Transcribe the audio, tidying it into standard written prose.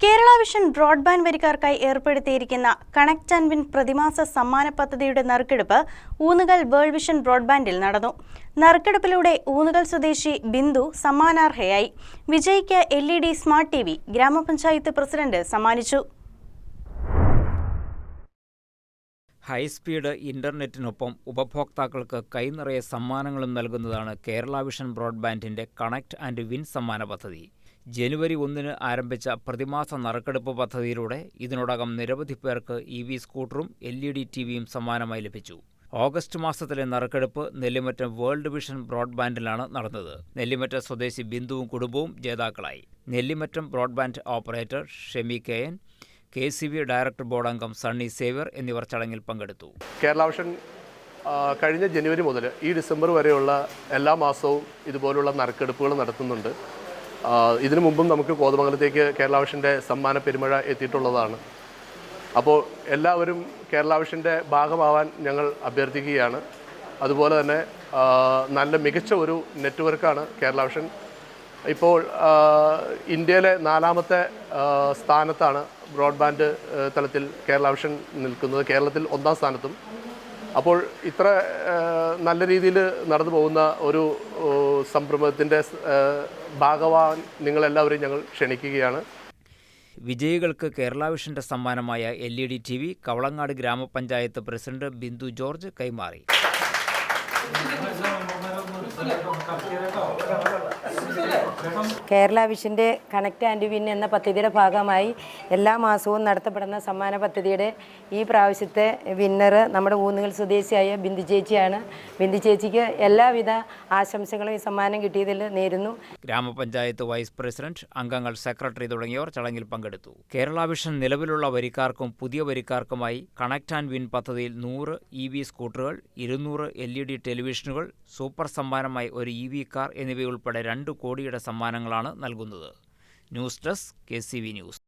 Kerala vision broadband വരിക്കാർക്കായി ഏർപ്പെടുത്തിയിരിക്കുന്ന connect and win പ്രതിമാസ സമ്മാന പദ്ധതിയുടെ നറുക്കെടുപ്പ് ഊന്നുകൽ വേൾഡ് വിഷൻ ബ്രോഡ്ബാൻഡിൽ നടന്നു. നറുക്കെടുപ്പിലൂടെ ഊന്നുകൽ സ്വദേശി ബിന്ദു സമ്മാനാർഹയായി. വിജയിക്ക് LED സ്മാർട്ട് TV ഗ്രാമപഞ്ചായത്ത് പ്രസിഡന്റ് സമ്മാനിച്ചു. ഹൈസ്പീഡ് ഇന്റർനെറ്റിനൊപ്പം ഉപഭോക്താക്കൾക്ക് കൈനിറയെ സമ്മാനങ്ങളും നൽകുന്നതാണ് കേരള വിഷൻ ബ്രോഡ്ബാൻഡിന്റെ കണക്ട് ആൻഡ് വിൻ സമ്മാന പദ്ധതി. ജനുവരി 1 ആരംഭിച്ച പ്രതിമാസ നറുക്കെടുപ്പ് പദ്ധതിയിലൂടെ ഇതിനോടകം നിരവധി പേർക്ക് EV സ്കൂട്ടറും LED TVയും സമ്മാനമായി ലഭിച്ചു. ഓഗസ്റ്റ് മാസത്തിലെ നറുക്കെടുപ്പ് നെല്ലിമറ്റം വേൾഡ് വിഷൻ ബ്രോഡ്ബാൻഡിലാണ് നടന്നത്. നെല്ലിമറ്റം സ്വദേശി ബിന്ദുവും കുടുംബവും ജേതാക്കളായി. Nellimattam broadband operator Shemi KN, KCB director board അംഗം സണ്ണി സേവ്യർ എന്നിവർ ചടങ്ങിൽ പങ്കെടുത്തു. കേരള വിഷൻ കഴിഞ്ഞ ജനുവരി മുതൽ ഈ ഡിസംബർ വരെയുള്ള എല്ലാ മാസവും ഇതുപോലുള്ള നറുക്കെടുപ്പുകൾ നടത്തുന്നുണ്ട്. ഇതിനു മുമ്പും നമുക്ക് കോതമംഗലത്തേക്ക് കേരള വിഷൻ്റെ സമ്മാന പെരുമഴ എത്തിയിട്ടുള്ളതാണ്. അപ്പോൾ എല്ലാവരും കേരള വിഷൻ്റെ ഭാഗമാവാൻ ഞങ്ങൾ അഭ്യർത്ഥിക്കുകയാണ്. അതുപോലെ തന്നെ നല്ല മികച്ച ഒരു നെറ്റ്വർക്കാണ് കേരള വിഷൻ. ഇപ്പോൾ ഇന്ത്യയിലെ 4ാമത്തെ സ്ഥാനത്താണ് ബ്രോഡ്ബാൻഡ് തലത്തിൽ കേരള വിഷൻ നിൽക്കുന്നത്. കേരളത്തിൽ 1ാം സ്ഥാനത്തും. അപ്പോൾ ഇത്ര നല്ല രീതിയിൽ നടന്നു പോകുന്ന ഒരു സംരംഭത്തിൻ്റെ ഭാഗമാവാൻ നിങ്ങളെല്ലാവരും ഞങ്ങൾ ക്ഷണിക്കുകയാണ്. വിജയികൾക്ക് കേരള വിഷന്റെ സമ്മാനമായ LED TV കവളങ്ങാട് ഗ്രാമപഞ്ചായത്ത് പ്രസിഡന്റ് ബിന്ദു ജോർജ് കൈമാറി. കേരള വിഷൻ്റെ കണക്ട് ആൻഡ് വിൻ എന്ന പദ്ധതിയുടെ ഭാഗമായി എല്ലാ മാസവും നടത്തപ്പെടുന്ന സമ്മാന പദ്ധതിയുടെ ഈ പ്രാവശ്യത്തെ വിന്നർ നമ്മുടെ ഊന്നുകൽ സ്വദേശിയായ ബിന്ദു ചേച്ചിയാണ്. ബിന്ദു ചേച്ചിക്ക് എല്ലാവിധ ആശംസകളും ഈ സമ്മാനം കിട്ടിയതിൽ നേരുന്നു. ഗ്രാമപഞ്ചായത്ത് വൈസ് പ്രസിഡന്റ്, അംഗങ്ങൾ, സെക്രട്ടറി തുടങ്ങിയവർ ചടങ്ങിൽ പങ്കെടുത്തു. കേരള വിഷൻ നിലവിലുള്ള വരിക്കാർക്കും പുതിയ വരിക്കാർക്കുമായി കണക്ട് ആൻഡ് വിൻ പദ്ധതിയിൽ 100 EV സ്കൂട്ടറുകൾ, 200 LED ടെലിവിഷനുകൾ, സൂപ്പർ സമ്മാനമായി ഒരു EV കാർ എന്നിവയുൾപ്പെടെ 2 കോടിയുടെ സമ്മാനങ്ങളാണ് നൽകുന്നത്. News desk KCB news.